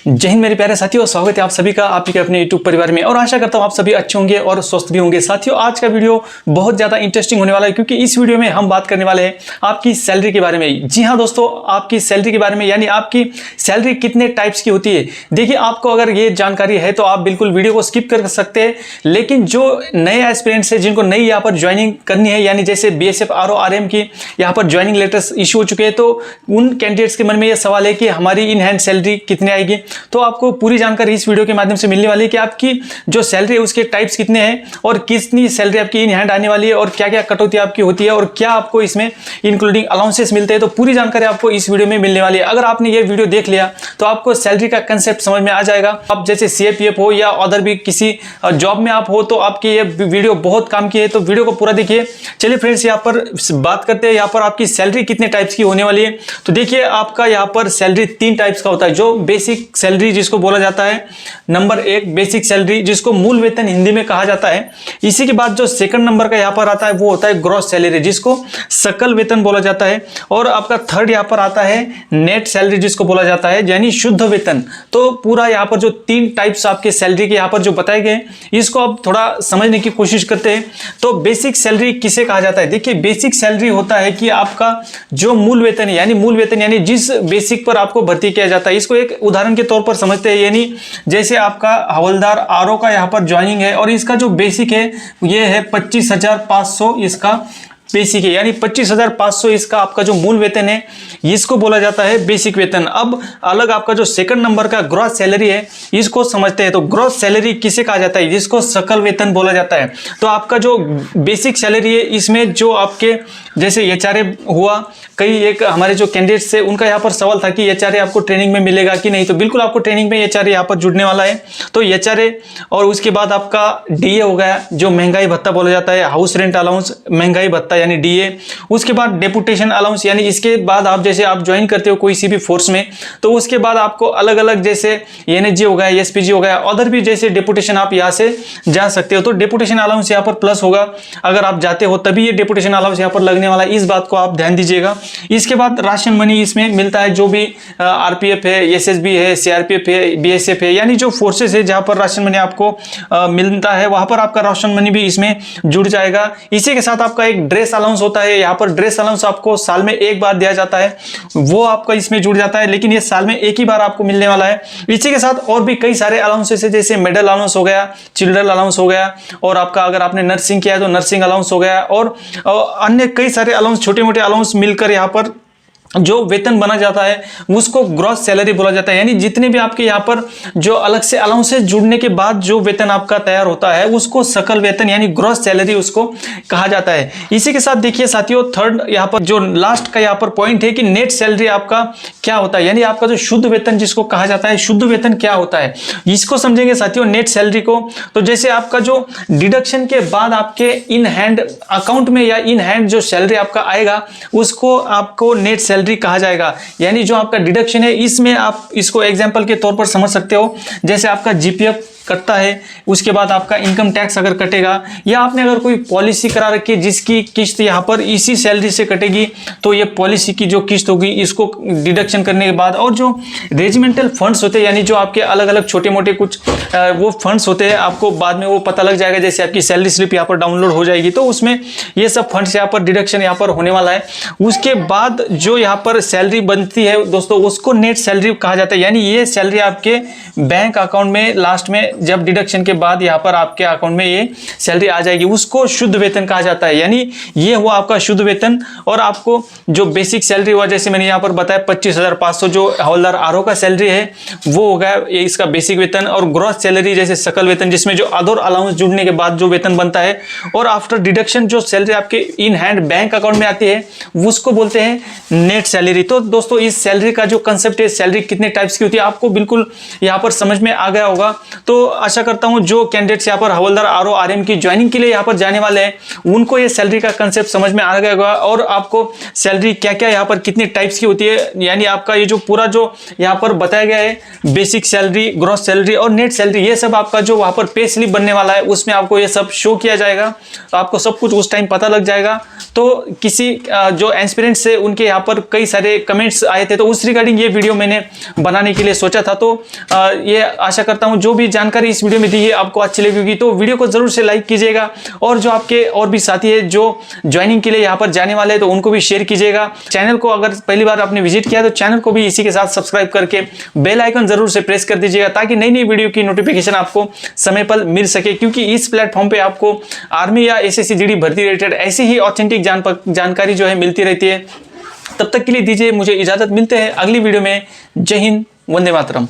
जय हिंद मेरे प्यारे साथियों, स्वागत है आप सभी का आपके अपने YouTube परिवार में और आशा करता हूं आप सभी अच्छे होंगे और स्वस्थ भी होंगे। साथियों, आज का वीडियो बहुत ज़्यादा इंटरेस्टिंग होने वाला है क्योंकि इस वीडियो में हम बात करने वाले हैं आपकी सैलरी के बारे में। जी हां दोस्तों, आपकी सैलरी के बारे में, यानी आपकी सैलरी कितने टाइप्स की होती है। देखिए, आपको अगर ये जानकारी है तो आप बिल्कुल वीडियो को स्किप कर सकते हैं, लेकिन जो नए एस्पिरेंट्स है जिनको नई यहाँ पर ज्वाइनिंग करनी है, यानी जैसे BSF RO RM की यहाँ पर ज्वाइनिंग लेटर्स इशू हो चुके हैं, तो उन कैंडिडेट्स के मन में ये सवाल है कि हमारी इन हैंड सैलरी कितनी आएगी। तो आपको पूरी जानकारी इस वीडियो के माध्यम से मिलने वाली है कि आपकी जो सैलरी है उसके टाइप्स कितने हैं और कितनी सैलरी आपकी इन हैंड आने वाली है और क्या क्या कटौती आपकी होती है और क्या आपको इसमें इंक्लूडिंग अलाउंसेस मिलते हैं। तो पूरी जानकारी आपको इस वीडियो में मिलने वाली है। अगर आपने ये वीडियो देख लिया तो आपको सैलरी का कंसेप्ट समझ में आ जाएगा। आप जैसे CAPF हो या अदर भी किसी जॉब में आप हो तो आपकी ये वीडियो बहुत काम की है, तो वीडियो को पूरा देखिए। चलिए फ्रेंड्स, यहाँ पर बात करते हैं यहाँ पर आपकी सैलरी कितने टाइप्स की होने वाली है। तो देखिए, आपका यहाँ पर सैलरी 3 टाइप्स का होता है। जो बेसिक सैलरी जिसको बोला जाता है, नंबर 1 बेसिक सैलरी जिसको मूल वेतन हिंदी में कहा जाता है। इसी के बाद जो सेकंड नंबर का यहाँ पर आता है वो होता है ग्रॉस सैलरी जिसको सकल वेतन बोला जाता है। और आपका थर्ड यहाँ पर आता है नेट सैलरी जिसको बोला जाता है, यानी शुद्ध वेतन। तो पूरा यहाँ पर जो 3 टाइप्स आपके सैलरी के यहाँ पर जो बताए गए, इसको आप थोड़ा समझने की कोशिश करते हैं। तो बेसिक सैलरी किसे कहा जाता है? देखिए, बेसिक सैलरी होता है कि आपका जो मूल वेतन है, यानी मूल वेतन यानी जिस बेसिक पर आपको भर्ती किया जाता है। इसको एक उदाहरण के तौर पर समझते हैं, यानी जैसे आपका हवलदार RO का यहाँ पर ज्वाइनिंग है और इसका जो बेसिक है ये है 25,500 इसका बेसिक है, यानी 25,500 इसका आपका जो मूल वेतन है इसको बोला जाता है बेसिक वेतन। अब अलग आपका जो सेकंड नंबर का ग्रॉस सैलरी है इसको समझते हैं। तो ग्रॉस सैलरी किसे कहा जाता है? जिसको सकल वेतन बोला जाता है। तो आपका जो बेसिक सैलरी है इसमें जो आपके जैसे HRA हुआ, कई एक हमारे जो कैंडिडेट्स थे उनका यहाँ पर सवाल था कि HRA आपको ट्रेनिंग में मिलेगा कि नहीं। तो बिल्कुल आपको ट्रेनिंग में HRA यहाँ पर जुड़ने वाला है। तो HRA और उसके बाद आपका DA हो गया जो महंगाई भत्ता बोला जाता है, हाउस रेंट अलाउंस महंगाई भत्ता यानी DA। उसके बाद डेपुटेशन अलाउंस, यानी इसके बाद आप जैसे आप ज्वाइन करते हो कोई सी भी फोर्स में तो उसके बाद आपको अलग अलग जैसे NSG हो गया, SPG हो गया, अदर भी जैसे डेपुटेशन आप यहाँ से जा सकते हो। तो डेपुटेशन अलाउंस यहाँ पर प्लस होगा, अगर आप जाते हो तभी ये डेपुटेशन अलाउंस यहाँ पर लगने वाला है। इस बात को आप ध्यान दीजिएगा। इसके बाद राशन मनी इसमें मिलता है, जो भी RPF है, SSB है, CRPF है, BSF है, यानी जो फोर्सेस है जहाँ पर राशन मनी आपको मिलता है वहां पर आपका राशन मनी भी इसमें जुड़ जाएगा। इसी के साथ आपका एक ड्रेस अलाउंस होता है। यहाँ पर ड्रेस अलाउंस आपको साल में एक बार दिया जाता है, वो आपका इसमें जुड़ जाता है, लेकिन ये साल में एक ही बार आपको मिलने वाला है। इसी के साथ और भी कई सारे अलाउंसेस है, जैसे मेडल अलाउंस हो गया, चिल्ड्रन अलाउंस हो गया, और आपका अगर आपने नर्सिंग किया है तो नर्सिंग अलाउंस हो गया, और अन्य कई सारे अलाउंस, छोटे मोटे अलाउंस मिलकर यहाँ पर जो वेतन बना जाता है उसको ग्रॉस सैलरी बोला जाता है। यानी जितने भी आपके यहाँ पर जो अलग से अलाउंसेस जुड़ने के बाद जो वेतन आपका तैयार होता है उसको सकल वेतन यानी ग्रॉस सैलरी उसको कहा जाता है। इसी के साथ देखिए साथियों, थर्ड यहाँ पर जो लास्ट का यहाँ पर पॉइंट है कि नेट सैलरी आपका क्या होता है, यानी आपका जो शुद्ध वेतन जिसको कहा जाता है, शुद्ध वेतन क्या होता है इसको समझेंगे साथियों नेट सैलरी को। तो जैसे आपका जो डिडक्शन के बाद आपके इन हैंड अकाउंट में या इन हैंड जो सैलरी आपका आएगा उसको आपको नेट सैलरी कहा जाएगा। यानी जो आपका डिडक्शन है इसमें आप इसको एग्जांपल के तौर पर समझ सकते हो, जैसे आपका GPF कटता है, उसके बाद आपका इनकम टैक्स अगर कटेगा, या आपने अगर कोई पॉलिसी करा रखी है जिसकी किस्त यहाँ पर इसी सैलरी से कटेगी, तो ये पॉलिसी की जो किस्त होगी इसको डिडक्शन करने के बाद, और जो रेजिमेंटल फंड्स होते हैं यानी जो आपके अलग अलग छोटे मोटे कुछ वो फंड्स होते हैं, आपको बाद में वो पता लग जाएगा जैसे आपकी सैलरी स्लिप यहाँ पर डाउनलोड हो जाएगी, तो उसमें ये सब फंड्स यहाँ पर डिडक्शन यहाँ पर होने वाला है। उसके बाद जो यहाँ पर सैलरी बनती है दोस्तों उसको नेट सैलरी कहा जाता है। यानी ये सैलरी आपके बैंक अकाउंट में लास्ट में जब डिडक्शन के बाद यहाँ पर आपके अकाउंट में ये सैलरी आ जाएगी, उसको शुद्ध वेतन कहा जाता है। यानी ये हुआ आपका शुद्ध वेतन। और आपको जो बेसिक सैलरी हुआ, जैसे मैंने यहाँ पर बताया 25,500 जो हवलदार RO का सैलरी है वो हो गया ये इसका बेसिक वेतन। और ग्रॉस सैलरी जैसे सकल वेतन जिसमें जो अदर अलाउंस जुड़ने के बाद जो वेतन बनता है, और आफ्टर डिडक्शन जो सैलरी आपके इन हैंड बैंक अकाउंट में आती है उसको बोलते हैं नेट सैलरी। तो दोस्तों इस सैलरी का जो कंसेप्ट है, सैलरी कितने टाइप्स की होती है, आपको बिल्कुल यहाँ पर समझ में आ गया होगा। तो आशा करता हूं जो कैंडिडेट्स यहाँ पर हवलदार आरओ आरएम की ज्वाइनिंग के लिए यहाँ पर जाने वाले हैं उनको ये सैलरी का कंसेप्ट समझ में आ गया होगा और आपको सैलरी क्या क्या यहाँ पर कितनी टाइप्स की होती है, यानी आपका ये जो पूरा जो यहाँ पर बताया गया है बेसिक सैलरी, ग्रॉस सैलरी और नेट सैलरी, ये सब आपका जो वहाँ पर पे स्लिप बनने वाला है उसमें आपको ये सब शो किया जाएगा। तो आपको सब कुछ उस टाइम पता लग जाएगा। तो किसी जो एस्पिरेंट्स से उनके यहाँ पर कई सारे कमेंट्स आए थे, तो उस रिगार्डिंग ये वीडियो मैंने बनाने के लिए सोचा था। तो ये आशा करता हूँ जो भी जानकारी इस वीडियो में दी है आपको अच्छी लगेगी, तो वीडियो को जरूर से लाइक कीजिएगा और जो आपके और भी साथी है जो ज्वाइनिंग के लिए यहाँ पर जाने वाले हैं तो उनको भी शेयर कीजिएगा। चैनल को अगर पहली बार आपने विजिट किया तो चैनल को भी इसी के साथ सब्सक्राइब करके बेल आइकन जरूर से प्रेस कर दीजिएगा ताकि नई नई वीडियो की नोटिफिकेशन आपको समय पर मिल सके, क्योंकि इस प्लेटफॉर्म पे आपको आर्मी या एसएससी जीडी भर्ती रिलेटेड ऐसी ही ऑथेंटिक जानकारी जो है मिलती रहती है। तब तक के लिए दीजिए मुझे इजाजत, मिलते हैं अगली वीडियो में। जय हिंद, वंदे मातरम।